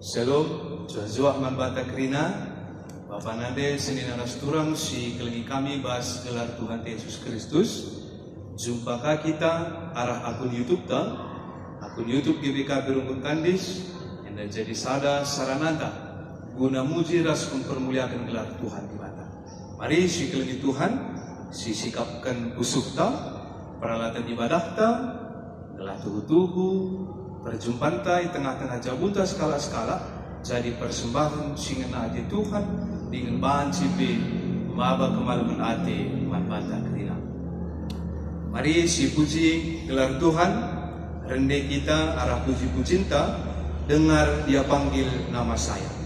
Shalom, jua manbata krina, Bapak Nade Senin anas turang si kelengi kami bahas gelar Tuhan Yesus Kristus. Jumpakah kita arah akun YouTube akun YouTube GBK Berungkun Kandis, yang jadi sada sarananta guna muji ras mempermuliakan gelar Tuhan di mata. Mari si kelengi Tuhan, si sikapkan usukta, peralatan ibadah gelar tuhu-tuhu, perjumpaan di tengah-tengah jabunta skala-skala jadi persembahan singan aja Tuhan dengan bahan cipi maba kemaluman ati manbata krina. Mari si puji gelar Tuhan, rende kita arah puji pucinta, dengar dia panggil nama saya.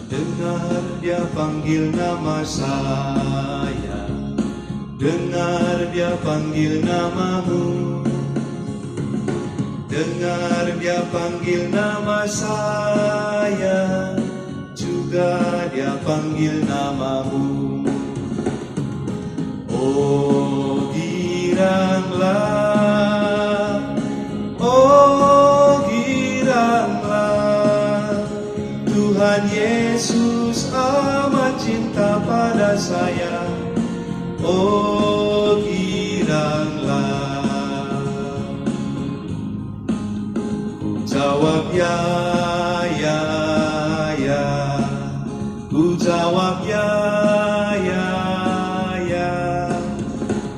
Dengar dia panggil nama saya, dengar dia panggil namamu, dengar dia panggil nama saya, juga dia panggil namamu. Oh giranglah, oh giranglah, Tuhan Yesus amat cinta pada saya. Oh giranglah, ku jawab ya, ya, ya, ku jawab ya, ya, ya,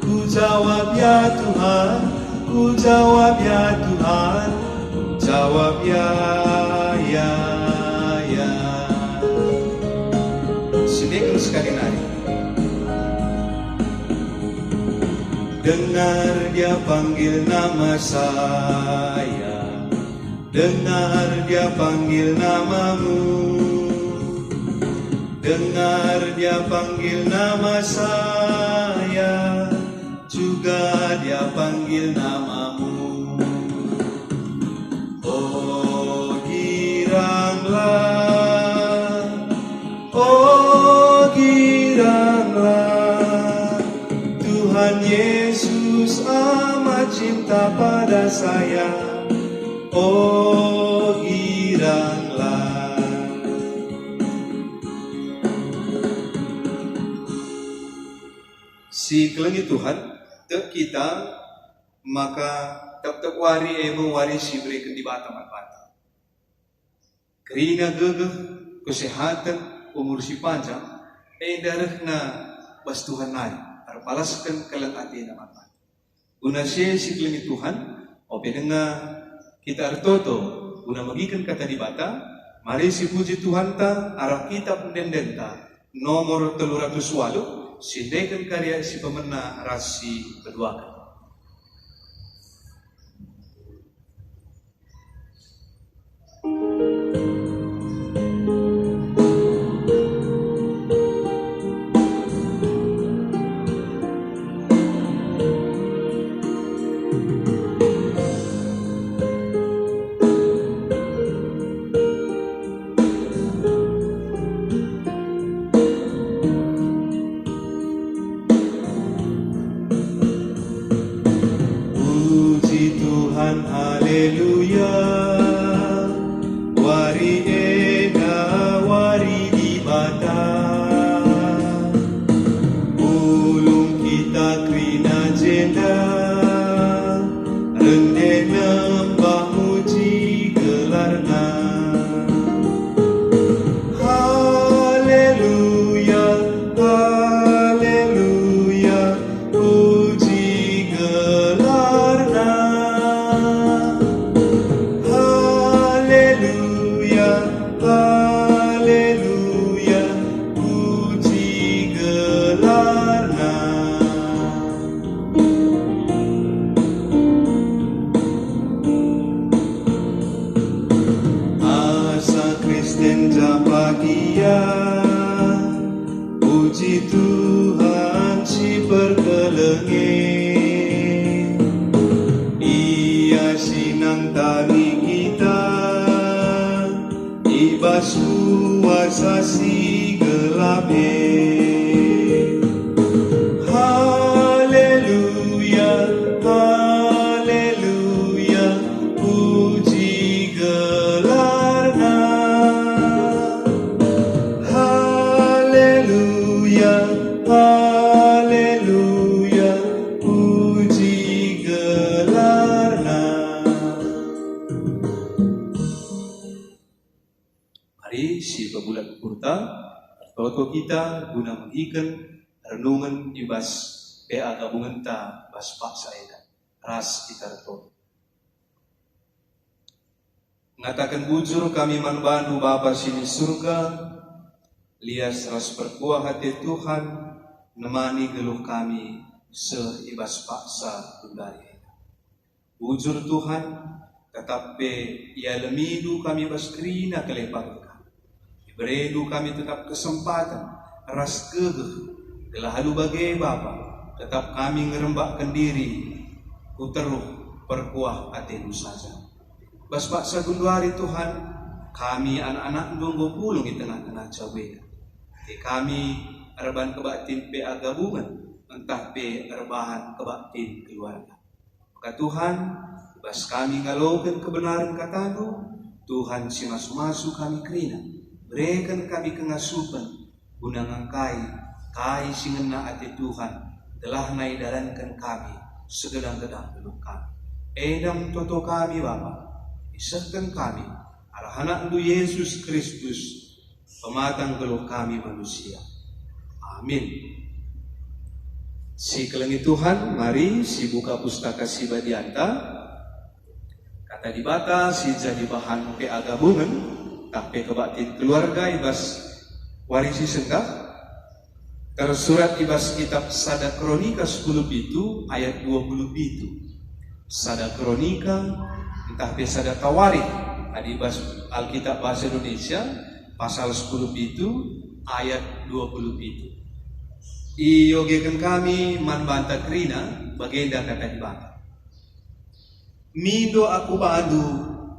ku jawab ya Tuhan, ku jawab ya Tuhan, ku jawab ya, ya. Sekali lagi, dengar dia panggil nama saya, dengar dia panggil namamu, dengar dia panggil nama saya, juga dia panggil namamu. Oh giranglah, oh giranglah, Tuhan Yesus amat cinta pada saya. Oh giranglah. Si kelengi Tuhan tek kita maka tetap wari emo wari si berikan di bata manfaat. Kerina gegeh kesehatan umur si panjang darah na bas Tuhan nari terpalaskan kelang hati na manfaat. Una si kelengi Tuhan openenga kita artoto una magikan kata di bata. Mari si puji Tuhan ta arah kita pendendenta nomor 308 sindekan karya si pemena rasi kedua. Haleluya, wari eda wari di bata, ulung kita krina jenda, rende nembah muji gelarna. Haleluya, haleluya, puji gelarna. Haleluya, puji gelarna. Asa Kristen japagia, puji Tuhan Tuhan si perkelengin, Ia sinangtangi kita, ibas kuasa si gelapnya. Haleluya, haleluya, puji gelarnya. Haleluya, haleluya, puji gelarnya. Mari si pebulan kurta toto kita guna mengikan renungan ibas PA gabungan ta bas paksa eda ras kita reto. Ngatakan bujur kami manbandu Bapa sini surga, lias ras perkuah hati Tuhan, nemani geluh kami seibas paksa bundari. Bujur Tuhan, tetap ia lemidu kami bas kerina kelepakan. Beredu kami tetap kesempatan ras gegeh telah halu bagai Bapa, tetap kami ngerembakkan diri kuteruh perkuah atenu saja. Bas paksa gunduari Tuhan, kami anak-anak nunggu pulung di tengah-tengah cawe. Kami arban kebaktin PA gabungan, entah arbahan kebaktin keluarga. Maka Tuhan, bas kami ngalokan kebenaran katanu, Tuhan si masu-masu kami kerina. Berikan kami kengasupan guna ngangkai kai singena ati Tuhan telah naidalankan kami segedang-gedang belum kami. Edam toto kami Bapa, isertan kami arahana Ndu Yesus Kristus pematang geluh kami manusia. Amin. Si kelengi Tuhan, mari si buka pustaka si Badianta. Kata dibata si jadi bahan PA gabungan. Tapi kebaktin keluarga ibas warisi senggah tersurat ibas kitab Sada Kronika 10 itu ayat 20 itu. Sada Kronika entah be Sada Tawarikh adibas Alkitab bahasa Indonesia pasal 10 itu ayat 20 itu. Iyogekan kami manbanta krina bagenda kata dibanta. Mindo aku bandu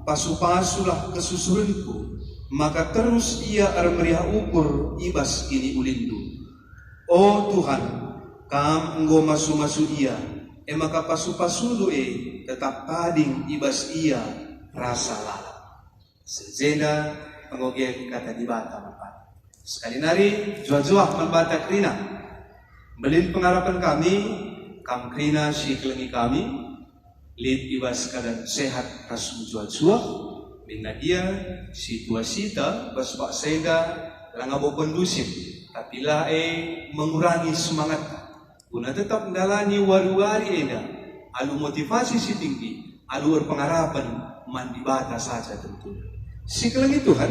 pasu-pasulah kesusuranku, maka terus ia meriah ukur ibas kini ulindu. Oh Tuhan, kam enggo masu-masu ia, maka pasu-pasu doe tetap tading ibas ia rasa lala. Sejeda pengoge kata dibata Bapak. Sekali nari jua-jua membata krina. Belin pengharapan kami, kam krina si kelengi kami, lid ibas kadang sehat rasul jua-jua. Minna dia situasita bas pak seda langabo kondusif, tapi mengurangi semangat guna tetap menjalani wari-wari eda alu motivasi si tinggi alu pengharapan mandi bata saja tentu. Si kelengi Tuhan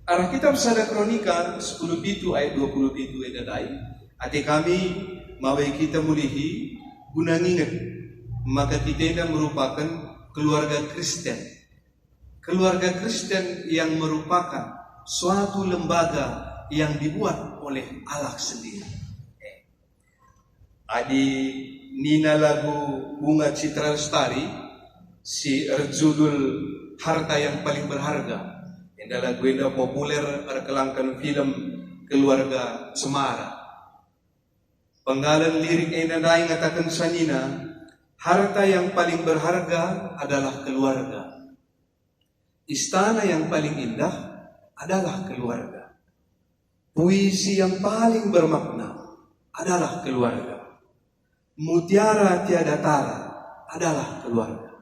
arah kitab Sada Kronika 10 itu ayat 20 itu eda dai ate kami mawai kita mulihi guna nginget maka kita eda merupakan keluarga Kristen. Keluarga Kristen yang merupakan suatu lembaga yang dibuat oleh Allah sendiri. Adi Nina lagu Bunga Citra Lestari si judul Harta yang Paling Berharga. Ini lagu yang populer terkelangkan film Keluarga Cemara. Penggalan lirik ini ngatakan sanina, harta yang paling berharga adalah keluarga. Istana yang paling indah adalah keluarga. Puisi yang paling bermakna adalah keluarga. Mutiara tiada tara adalah keluarga.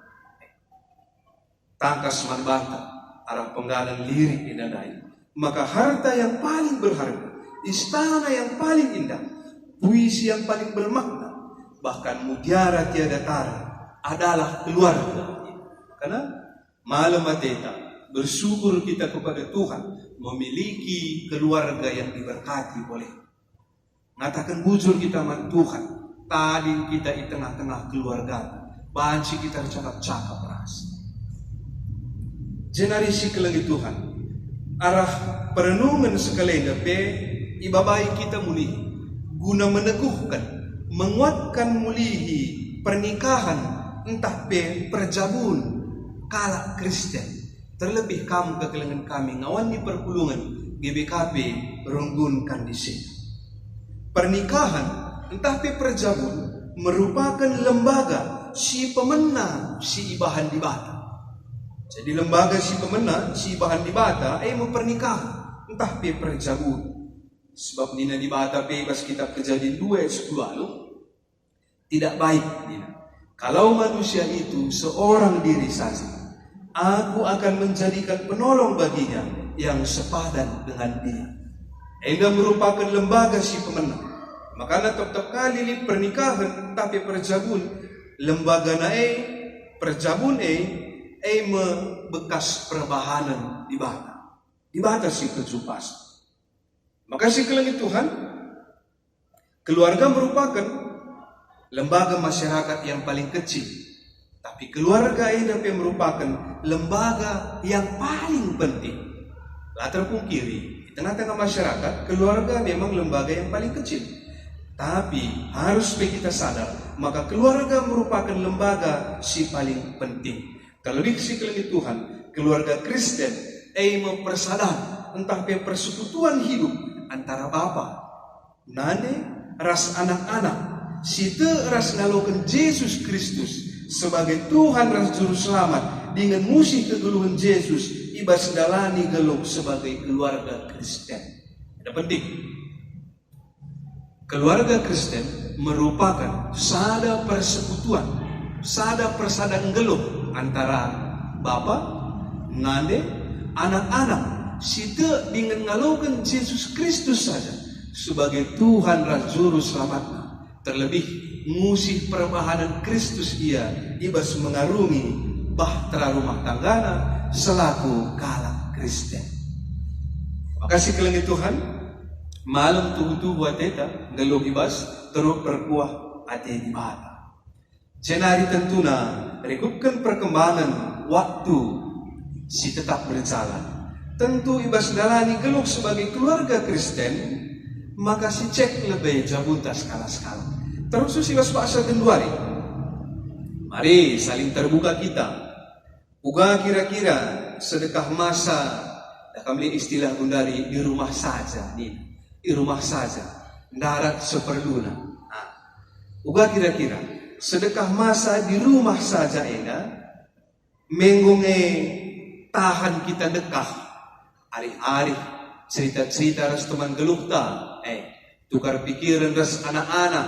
Tangkas manbata arah penggalan lirik inadai. Maka harta yang paling berharga, istana yang paling indah, puisi yang paling bermakna, bahkan mutiara tiada tara adalah keluarga. Karena malam mateta bersyukur kita kepada Tuhan memiliki keluarga yang diberkati oleh. Ngatakan bujur kita man Tuhan, tadi kita di tengah-tengah keluarga, banci kita cakap-cakap ras. Generasi kelengi Tuhan, arah perenungan sekali dape ibabai kita muli guna meneguhkan, menguatkan mulihi pernikahan entah perjabun kala Kristen. Terlebih kamu kekelengan kami ngawan di perpulungan GBKP ronggun di sini. Pernikahan entah perjabun merupakan lembaga si pemena si ibahan di bata. Jadi lembaga si pemena si ibahan di bata mau pernikahan entah perjabun. Sebab nina di bata bebas kitab Kejadian 2:10 tidak baik nina. Kalau manusia itu seorang diri saja, aku akan menjadikan penolong baginya yang sepadan dengan dia. Enda merupakan lembaga si pemenang. Makanya tetap kali li pernikahan tapi perjabun lembaga perjabun bekas perbahanan di bata. Di bata si kejupas. Maka si kelengit Tuhan, keluarga merupakan lembaga masyarakat yang paling kecil. Tapi keluarga ini merupakan lembaga yang paling penting. Lah terpungkiri, di tengah-tengah masyarakat, keluarga memang lembaga yang paling kecil. Tapi harus kita sadar, maka keluarga merupakan lembaga si paling penting. Kalau di si kelengit Tuhan, keluarga Kristen, mempersadar entah persekutuan hidup antara bapa, nane, ras anak-anak, site ras ngalokan Yesus Kristus sebagai Tuhan ras juru selamat dengan musik kegeluhan Yesus ibas dalani geluk sebagai keluarga Kristen. Ada penting. Keluarga Kristen merupakan sada persekutuan, sada persadaan geluk antara bapa, nane, anak-anak, site dengan ngalokan Yesus Kristus saja sebagai Tuhan ras juru selamatna. Terlebih musik perbahanan Kristus ia ibas mengarungi bahtera rumah tanggana selaku kala Kristen. Makasih kelengit Tuhan, malam tuh buat eta geluh ibas terus berkuah ate di bata. Cenari tentuna rekupkan perkembangan waktu si tetap berjalan. Tentu ibas dalani geluk sebagai keluarga Kristen, maka si cek lebih jabunta skala-skala. Terus ibas bahasa Genduari. Mari saling terbuka kita. Uga kira-kira sedekah masa, kami istilah Gundari di rumah saja nih, di rumah saja, darat seperluna. Nah, uga kira-kira sedekah masa di rumah saja mengunge tahan kita dekah. Hari-hari cerita-cerita ras teman gelukta, tukar pikiran ras anak-anak.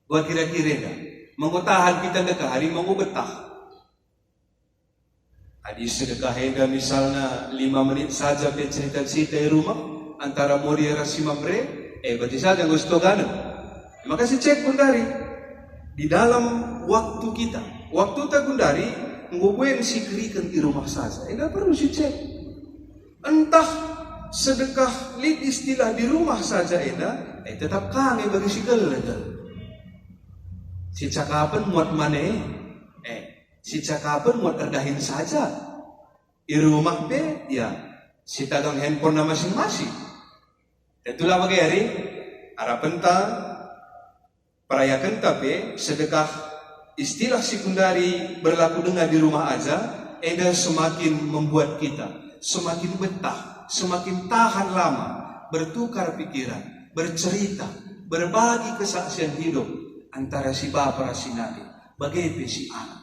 Gua kira-kira mengutahan kita dekah hari mau betah. Adi sedekah eda misalnya 5 menit saja cerita-cerita di rumah antara Moria ras Simamre, berarti saja gusto gana. Maka si cek Gundari di dalam waktu kita, waktu tak Gundari ngubuen si kerikan di rumah saja. Enggak perlu si cek. Entah sedekah lid istilah di rumah saja tetap kami bagi si gelal. Si cakapan muat mana si cakapan muat erdahin saja di rumah ya si tagang handphone masing-masing. Itulah bagi hari harapan ta perayakan tapi sedekah istilah sekundari berlaku dengan di rumah aja semakin membuat kita semakin betah, semakin tahan lama, bertukar pikiran, bercerita, berbagi kesaksian hidup antara si bapa dan si nabi, bagaimana si anak.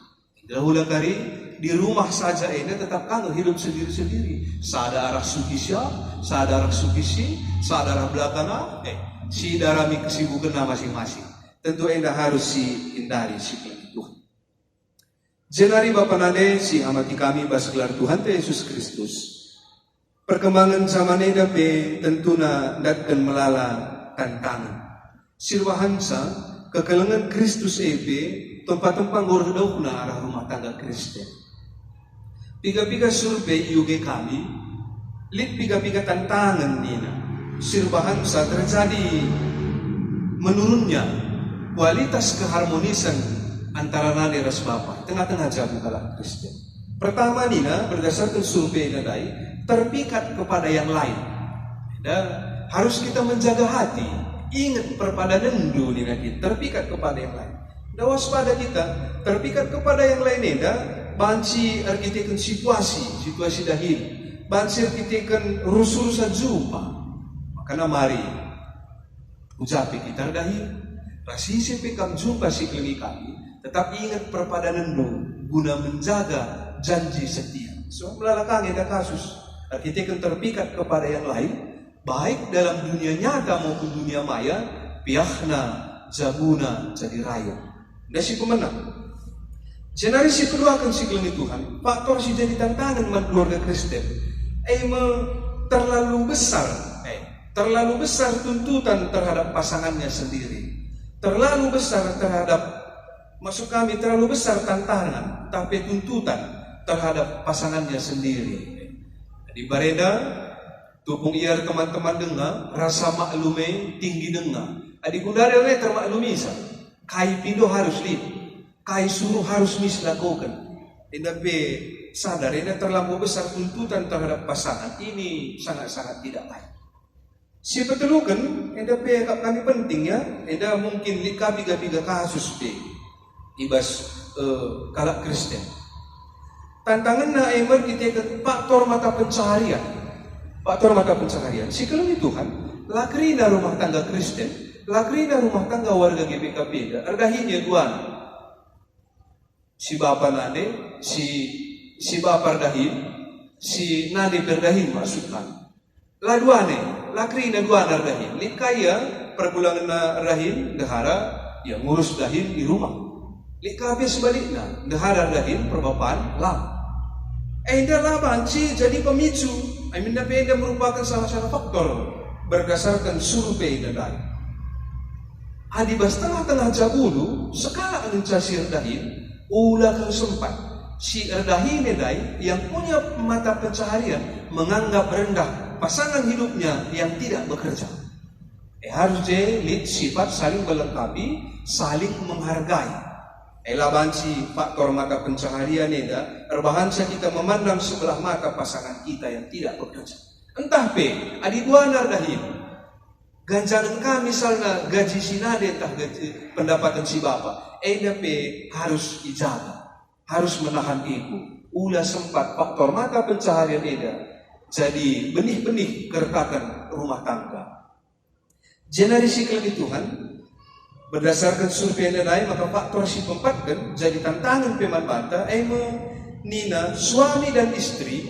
Dahulu kali di rumah saja tetap kangen hidup sendiri-sendiri. Sadar sukisya, sadar sukisi, sadar belakang, si darami kesibukan masing-masing. Tentu harus si hindari si itu. Jenari Bapak Nade si amati kami bas gelar Tuhan Yesus Kristus. Perkembangan zaman edape tentuna datkan melala tantangan. Sirwahansa kekelengan Kristus tempat-tempat ngordokna arah rumah tangga Kristen. Piga-piga survei UG kami, lit piga-piga tantangan nina. Sirwahansa terjadi menurunnya kualitas keharmonisan antara nani ras bapa tengah-tengah jabu kalah Kristen. Pertama nina berdasarkan survei nadai terpikat kepada yang lain. Dan harus kita menjaga hati ingat perpadanan dunia kita terpikat kepada yang lain. Da waspada kita terpikat kepada yang lain da banci arkitekan situasi dahil. Banci arkitekan rusurusan jumpa. Makanya mari ucapi kita dahil. Rasisi pekam jumpa si kami, tetap ingat perpadanan guna menjaga janji setia. So melalakangi ada kasus arkitekan terpikat kepada yang lain, baik dalam dunia nyata maupun dunia maya, pihakna jabuna jadi raya. Dan si pemenang. Generasi kedua akan si kelini Tuhan, faktor si jadi tantangan man keluarga Kristen. Terlalu besar tuntutan terhadap pasangannya sendiri. Terlalu besar terlalu besar tantangan, tapi tuntutan terhadap pasangannya sendiri. Di bareda, tupung iar teman-teman dengar, rasa maklume tinggi dengar. Adik kundari ini termaklumi sa. Kai pindo harus lip, kai suruh harus mislakukan. Tidak sadar ini terlalu besar tuntutan terhadap pasangan. Ini sangat-sangat tidak baik. Si petelukan, enda kami penting ya, enda mungkin lika biga kasus ibas kalak Kristen. Tantangan na emer kita faktor mata pencaharian. Si kelini Tuhan, lakrina rumah tangga Kristen, lakrina rumah tangga warga GBKP, ardahinya dua. Si bapa nade, si bapa ardahin, si nade berdahin maksudkan. Laduane, lakrina dua ardahin. Likaya perbulangan ardahin, dahara yang ngurus dahin di rumah. Likabe sebaliknya, dahara ardahin perbapaan lam. Enda lah banci jadi pemicu. Enda merupakan salah satu faktor berdasarkan survei dadai. Adibas tengah-tengah jabulu, sekala mencasir dahin, ulah kau sempat. Si erdahin edai yang punya mata pencaharian menganggap rendah pasangan hidupnya yang tidak bekerja. Harus jadi sifat saling melengkapi, saling menghargai. Elabansi faktor mata pencaharian eda, erbahansa kita memandang sebelah mata pasangan kita yang tidak bekerja. Entah adi dua nardahin. Ganjaran kami misalnya gaji sinade entah gaji pendapatan si bapak. Harus dijaga, harus menahan ego. Ulah sempat faktor mata pencaharian eda jadi benih-benih keretakan rumah tangga. Generasi kelini Tuhan berdasarkan survei yang lain, maka faktor si pempatkan jadi tantangan pemanbanta nina suami dan istri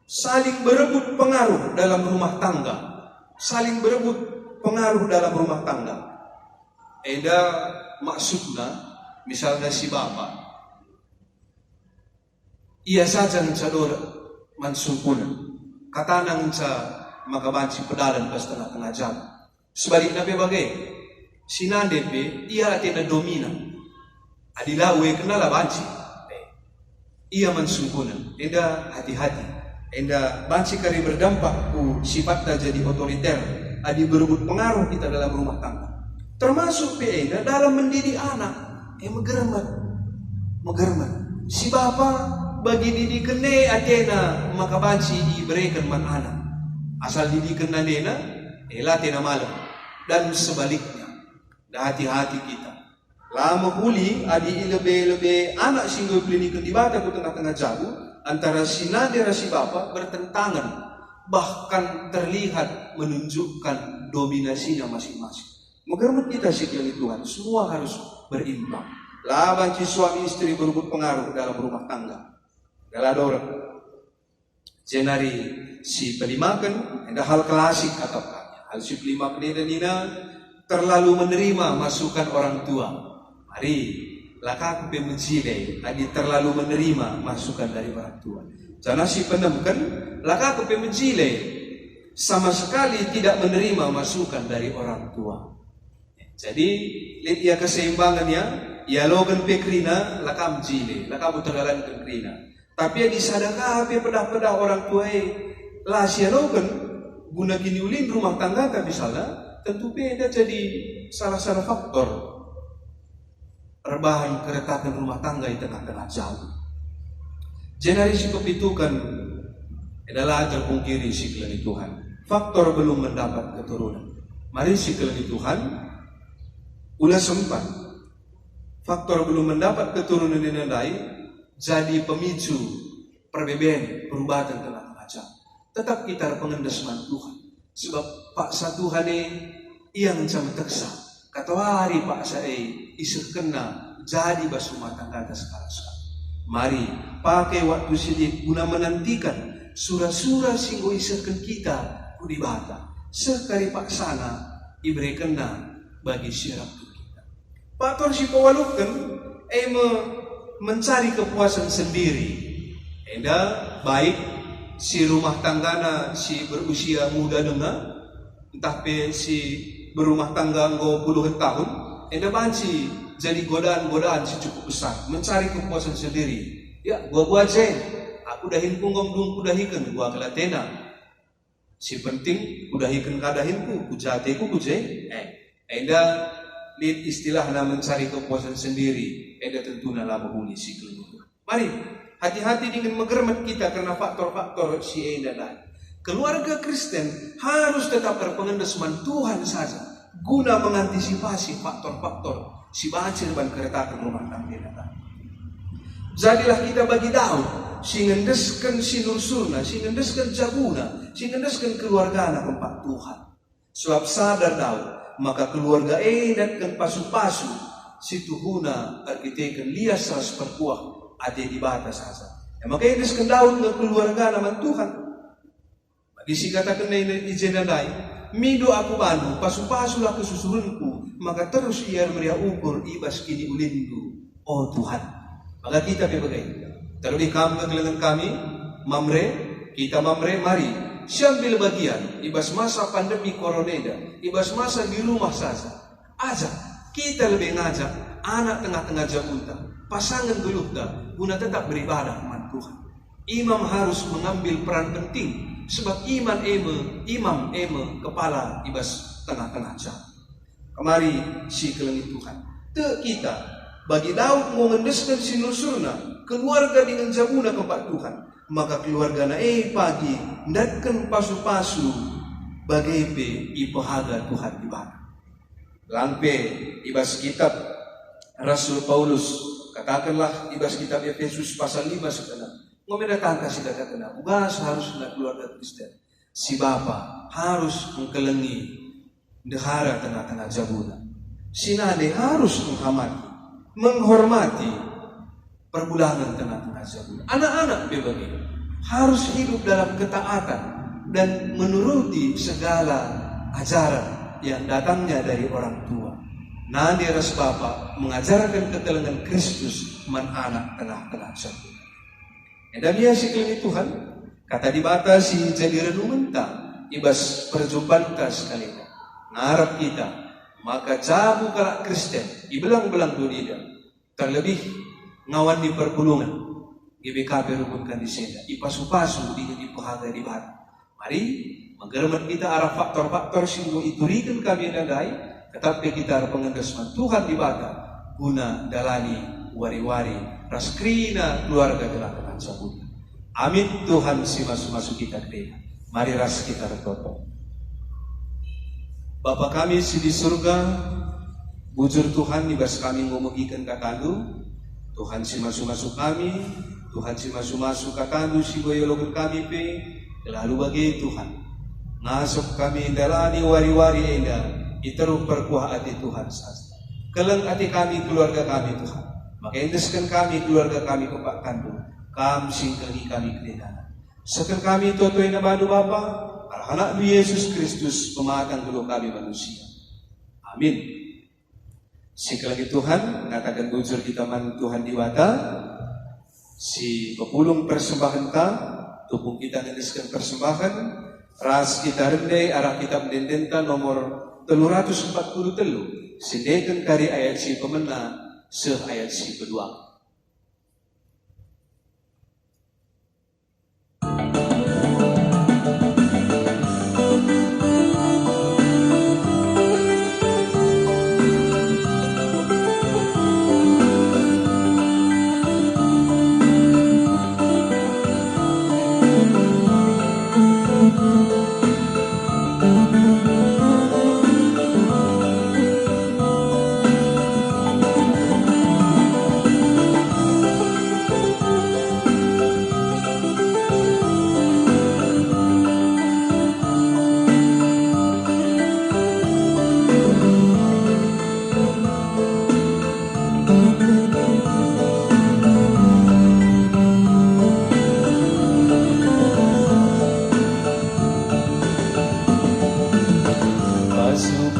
saling berebut pengaruh dalam rumah tangga, saling berebut pengaruh dalam rumah tangga. Maksudnya misalnya si bapak ia saja mencador mansungkunan kata nangca maka banci pedalan pas tengah-tengah jam. Sebaliknya bagai sinande ia tidak dominan. Adilah kenala banci. Ia mansungkunan. Enda hati-hati. Enda banci kari berdampak ku sifatnya jadi otoriter. Adi berebut pengaruh kita dalam rumah tangga. Termasuk enda dalam mendidik anak. Megermat. Si bapak bagi didikan atena maka banci diberikan man anak. Asal didikan nadena latena malam. Dan sebaliknya. Dan hati-hati kita. Lama puli adi lebih anak singgo klinikan di bata ku tengah-tengah jabu antara si nade dan si bapa bertentangan, bahkan terlihat menunjukkan dominasinya masing-masing. Mengermat kita si kelini Tuhan, semua harus berimbang. Laban si suami istri berebut pengaruh dalam rumah tangga. Galador jenari si pelimakan ada hal klasik katakannya. Hal si pelimakan nina terlalu menerima masukan orang tua. Mari lakaku pemecile adi terlalu menerima masukan dari orang tua. Jangan si penemkan lakaku pemecile sama sekali tidak menerima masukan dari orang tua. Jadi lihat ya keseimbangannya. Ya logan pekrina lakam jile lakam utagalan pekrina. Tapi yang disadangkan apa pedah-pedah orang tua lah sialokan guna gini ulin rumah tangga tak misalnya tentu beda jadi salah satu faktor rebahan keretakan rumah tangga di tengah-tengah jauh. Generasi kepitukan adalah terpungkiri si kelini Tuhan. Faktor belum mendapat keturunan. Mari sekali Tuhan, ulah sempat faktor belum mendapat keturunan yang lain jadi pemicu perbedaan perubahan tengah-tengah jam. Tetap kita pengendasman Tuhan. Sebab paksa Tuhan yang jam teksa. Kata hari paksa isu kena jadi bas rumah tangga sekarang. Mari pakai waktu sidik guna menantikan surah-surah singgo isahkan kita kudibata. Sekali paksana iberi kena bagi syirak kita. Faktor si pewalukan mencari kepuasan sendiri. Baik si rumah tanggana si berusia muda dengar, entah si berumah tangga puluhan tahun, banci jadi godaan-godaan si cukup besar, mencari kepuasan sendiri. Ya, gua aja, aku dahin punggong dung kudahikan, gua kelatena. Si penting kudahikan kadahinku, kujateku kujai. Lihat istilah mencari kepuasan sendiri. Tentunya lah menghuni si kelima. Mari hati-hati dengan mengermat kita karena faktor-faktor si lain. Keluarga Kristen harus tetap berpengendasman Tuhan saja guna mengantisipasi faktor-faktor si bacil dan keretakan rumah tangga. Jadilah kita bagi Daud, si ngendeskan si nursurna, si ngendeskan jabuna, si ngendeskan keluarga anak tempat Tuhan. Sebab sadar Daud, maka keluarga dan pasu-pasu si tuhuna arkitekan lias ras perkuah ada di batas saja. Maka ngendeskan Daud dengan keluarga anak Tuhan. Bagi si katakan di jenadai, mido aku bandu, pasu-pasulah kesusurunku, maka terus ia meriah ukur ibas kini ulindu. Oh Tuhan, maka kita berbagi. Terlebih kamu kegelangan kami, mamre, kita mamre, mari siambil bagian ibas masa pandemi koroneda, ibas masa di rumah saja. Ajak, kita lebih ngajak anak tengah-tengah jamunta, pasangan gelukda, guna tetap beribadah kepada Tuhan. Imam harus mengambil peran penting. Sebab imam kepala ibas tengah-tengah jam. Kemari si kelengit Tuhan. Kita bagi Daud mau mengendeskan si nursurna keluarga dengan jabuna kepada Tuhan. Maka keluarga na pagi ndatkan pasu-pasu bagai ipahaga Tuhan ibadah. Lampe ibas kitab Rasul Paulus katakanlah ibas kitab Efesus pasal 5 sebenarnya. Ngomedatang kasih dekat kena. Ugas harus nak keluarga Kristen. Si bapa harus mengkelengi dehara tengah-tengah jabuna. Si nade harus menghormati perbulangan tengah-tengah jabuna. Anak-anak bebagi harus hidup dalam ketaatan dan menuruti segala ajaran yang datangnya dari orang tua. Nade ras bapa mengajarkan ketelengan Kristus anak tengah-tengah jabuna. Dan dia si kelini Tuhan kata dibatasi jadi renungan ibas perjumpaan sekali ngarap kita maka jabu kalak Kristen ibelang-belang dunia terlebih ngawan di perpulungan GBKP rukunkan di sini ipasu-pasu di ipahaga di barat. Mari menggermat kita arah faktor-faktor singgo iturikan kami nadai tetapi kita pengendasman Tuhan di barat guna dalani wari-wari raskrina keluarga telah kenal sabun. Amin Tuhan si masuk-masuk kita ke. Mari ras kita berdoa. Bapa kami si di surga, bujur Tuhan ibas kami ngomogikan katalu. Tuhan si masuk-masuk kami, Tuhan si masuk-masuk katalu si boyologan kami pe. Lalu bagi Tuhan, ngasok kami dalani wari-wari enda, iterup perkuah hati Tuhan saja. Keleng hati kami keluarga kami Tuhan. Maka endeskan kami keluarga kami kepak kandung kam singkali kami kedana sekan kami totoy na badu Bapa anak Yesus Kristus pemakan dulu kami manusia. Amin. Sekali Tuhan ngatakan bujur kita man Tuhan diwata si pepulung persembahan ka tupung kita ngendeskan persembahan ras kita rendai arah kita mendendenta nomor 343 sindekan kari ayat si pemena ayat si kedua.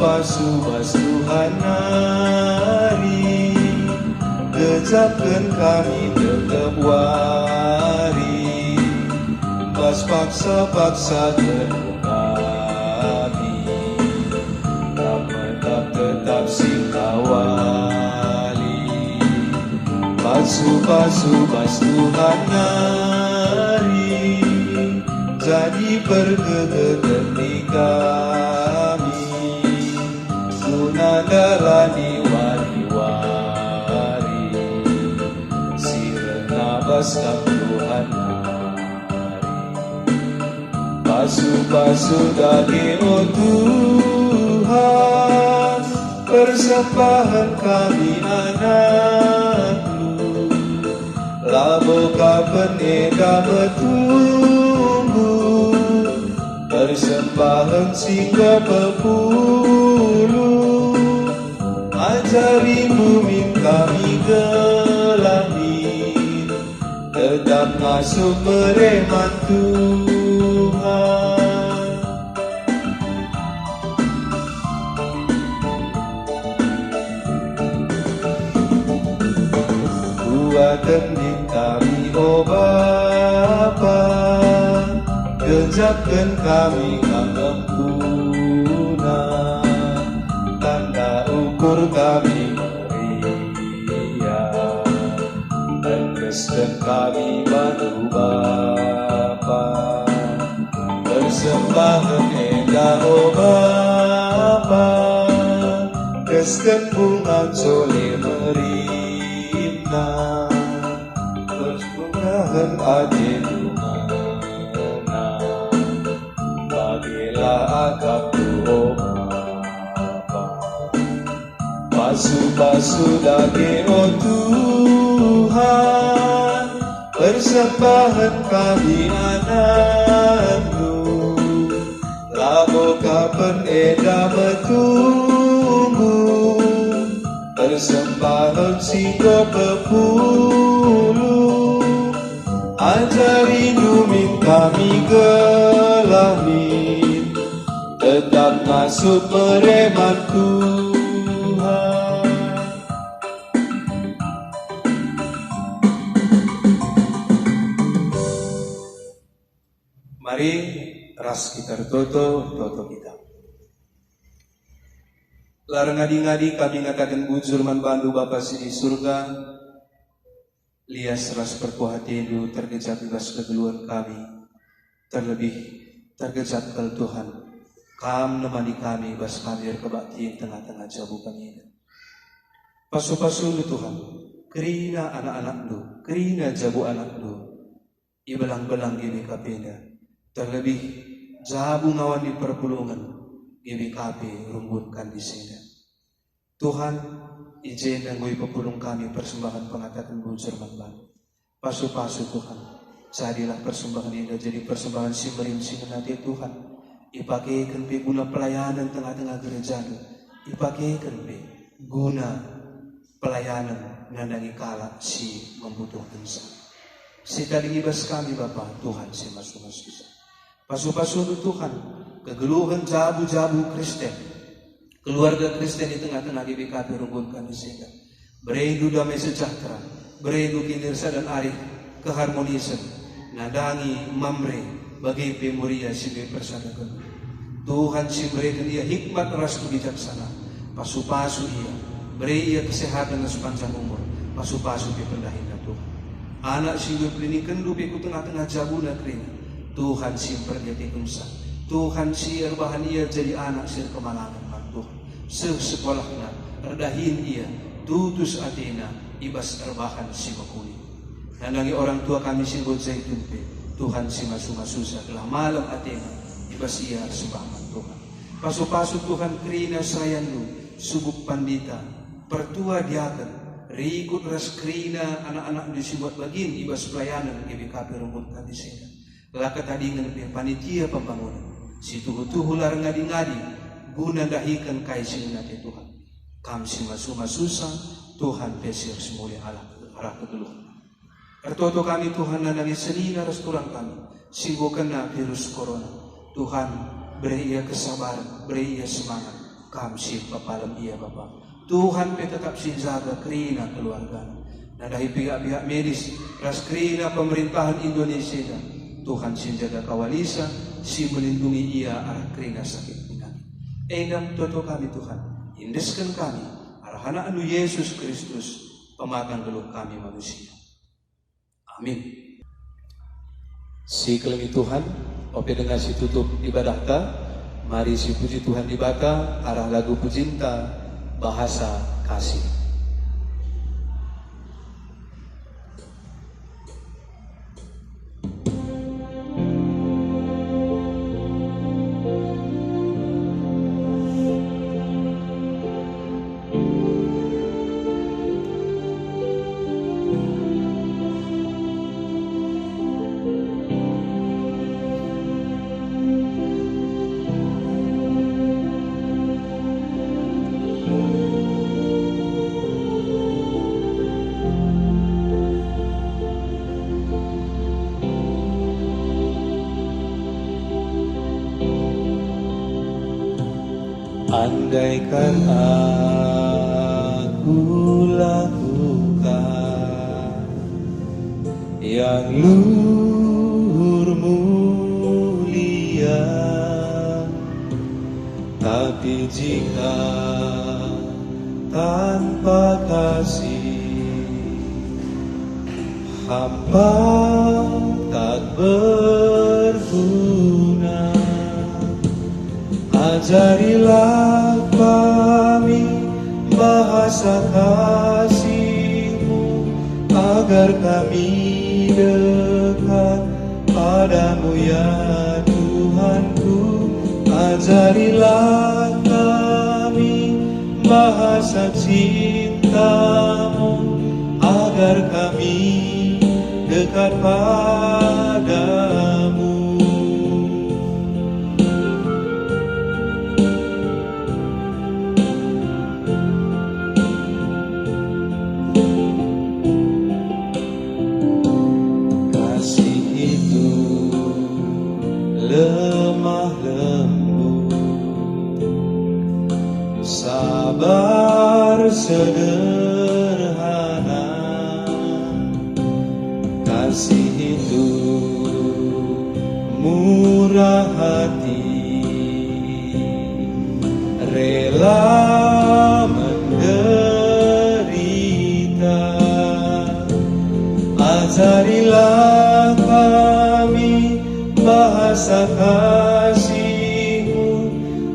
pasu-pasu Tuhan hari, kejapkan kami tetap wari, pas paksa-paksa kedua kami, tetap singkawali. Pasu-pasu Tuhan hari, jadi pergegeten di kami, guna darani wari-wari, sirna baskan Tuhan hari. Pasu-pasu daging oh Tuhan, persembahan kami anak-Mu, laboka peneda bertumbuh, persembahan singgo pepuluh, ajari bumi kami gelami, tetap masuk mereman Tuhan. Kuatkan di kami oh Bapa, kejapkan kami kampuna, tanda ukur kami meriah, tegaskan kami bantu Bapa, persembahan endah oh Bapa, kesken bunga cole merina, persembahan adil agap oh Bapa. Pasu-pasu daging oh Tuhan, persembahan kami anak-Mu, laboka peneda bertumbuh, persembahan singgo pepuluh, ajari numin kami gelami, tetap masuk mereman Tuhan. Mari ras kita toto kita. Larang ngadi-ngadi kami ngatakan bujur man bandu Bapa di surga, lias ras perkuhati itu tergejat ras kegeluan kami, terlebih tergejat kel Tuhan. Kam nemani kami bas kami kebakti tengah-tengah jabu kami. Pasu-pasu lu Tuhan, kerina anak-anak lu, kerina jabu anak lu, ibelang-belang gini kapenda, terlebih jabu ngawan di perpulungan, gini kapi rumbutkan di sini. Tuhan, izin dan goi pepulung kami persembahan pengatakan bujur manban. Pasu-pasu Tuhan, jadilah persembahan ini jadi persembahan simmerim singenati Tuhan. Ipakaikan pe guna pelayanan tengah-tengah gereja, ipakaikan pe guna pelayanan nandangi kala si membutuhkan sa. Si tadi ibas kami Bapa Tuhan si masuk-masuk sa. Pasu-pasu Tuhan, kegeluhan jabu-jabu Kristen, keluarga Kristen di tengah-tengah GBKP rumputkan di sini. Beredu damai sejahtera, beredu kinirsa dan arif, keharmonisan, nadangi mamre, bagi pemuria sibe persadakan. Tuhan si berikan ia hikmat ras bijaksana, pasu-pasu ia, beri ia kesehatan dan sepanjang umur, pasu-pasu pe pendahin Tuhan. Anak si beri kendu pe ku tengah-tengah jabu negeri, Tuhan si perjati kumsa, Tuhan si erbahan ia jadi anak si kemalangan Tuhan. Sekolahnya erdahin ia, tutus atina ibas erbahan si makuli. Dan lagi orang tua kami si zaitun pe, Tuhan si masu-masusa telah malam atina ibas ia sembahman Tuhan. Pasu-pasu Tuhan kerina sayan lu, subuk pandita, pertua diakan, rikut ras kerina anak-anak disibuat bagin ibas pelayanan GBKP rumputkan di sini. Laka tadingan pe panitia pembangunan, si tuhu-tuhu larang ngadi-ngadi, guna dahikan kaisin nate Tuhan. Kami si masu-masusa, Tuhan pesir semulia arah keduluhan. Ertoto kami Tuhan nandangi senina restoran kami, singgo kena virus corona. Tuhan beri ia kesabaran, beri ia semangat, kam si papalam iya Bapak. Tuhan pe tetap si jaga kerina keluarga. Nah dari pihak-pihak medis, ras kerina pemerintahan Indonesia dah. Tuhan si jaga kawalisa, si melindungi ia arah kerina sakit penyakit. Engam toto kami Tuhan, indeskan kami arah anak anu Yesus Kristus, pemakan geluh kami manusia. Amin. Si kelengi Tuhan, ope dengan si tutup ibadah ta, mari si puji Tuhan dibata arah lagu pujinta bahasa kasih. Andaikan aku lakukan yang luhur mulia, tapi jika tanpa kasih hampa tak berguna. Ajarilah kami bahasa kasih-Mu, agar kami dekat padamu ya Tuhanku. Ajarilah kami bahasa cinta-Mu, agar kami dekat padamu. Lemah lembut, sabar sederhana, kasih itu murah hati, rela menderita. Ajarilah kami bahasa kasih-Mu,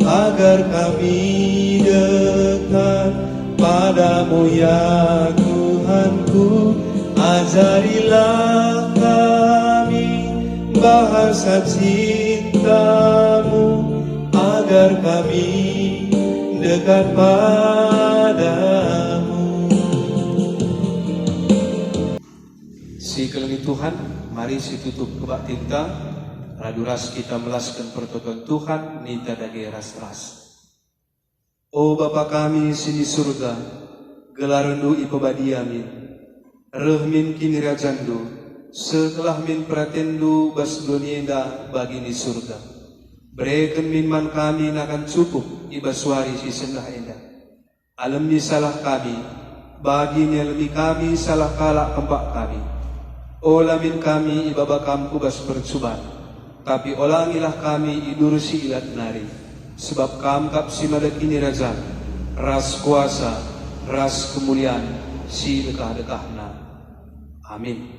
agar kami dekat padamu ya Tuhanku. Ajarilah kami bahasa cinta-Mu, agar kami dekat padamu. Si kelengi Tuhan, mari si tutup kebak tinta, raduras kita melaskan pertoton Tuhan, nita dagi ras-ras. O Bapa kami sini surga, gelarandu ipabadiamin, rehmin kini rajandu, setelah min pratendu bas donienda bagi ni surga. Berikan minman kami nakan cukup ibaswari si sendah enda. Alam ni salah kami, bagi ni alami kami salah kalak kempak kami. Olamin kami ibabakam kubas percuban, tapi olangilah kami idursi ilat nari, sebab kamkap si madakini rajan, ras kuasa, ras kemuliaan, si dekah-dekahna. Amin.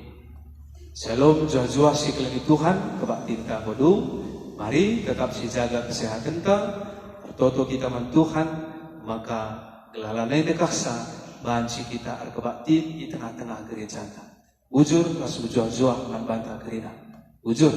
Shalom jua-jua si kelengi Tuhan, kebak tinta bodu. Mari tetap si jaga kesehatan ta, toto kita man Tuhan, maka gelalanai dekaksa, banci kita arkebakti di tengah-tengah gereja ta. Bujur ras bujua-jua man banta kerina. Bujur.